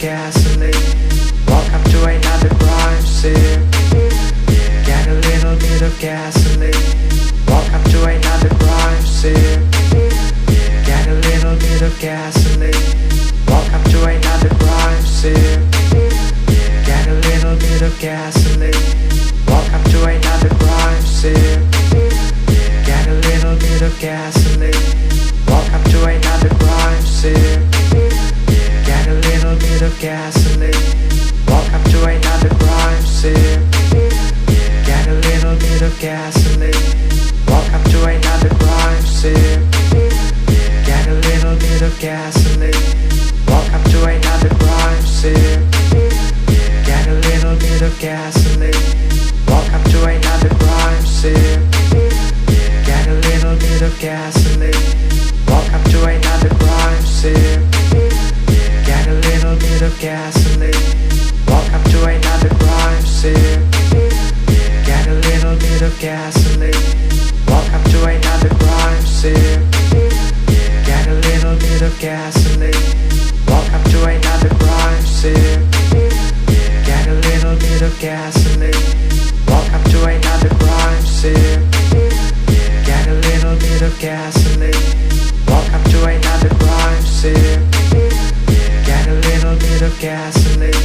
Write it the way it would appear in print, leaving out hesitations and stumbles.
gasoline. Welcome to another crime scene. Get a little bit of gasoline. Welcome to another crime scene. Get a little bit of gasoline. Welcome to another crime scene. Get a little bit of gasoline. Welcome to another crime scene. Get a little bit of gasoline. Welcome to another crime scene. Get a little bit of gasoline. Welcome to another crime scene. Get a little bit of gasoline. Welcome to another crime scene. Get a little bit of gasoline. Welcome to another crime scene. Get a little bit of gasoline. Welcome to another crime scene. Get a little bit of gasoline. Welcome to another crime scene. Get a little bit of gasoline. Welcome to another crime scene. Get a little bit of gasoline. Welcome to another crime scene. Get a little bit of gasoline. Welcome to another crime scene. Get a little bit of gasoline. Welcome to another crime scene. Get a little bit of gasoline. Welcome to another crime scene. Get a little bit of gasoline.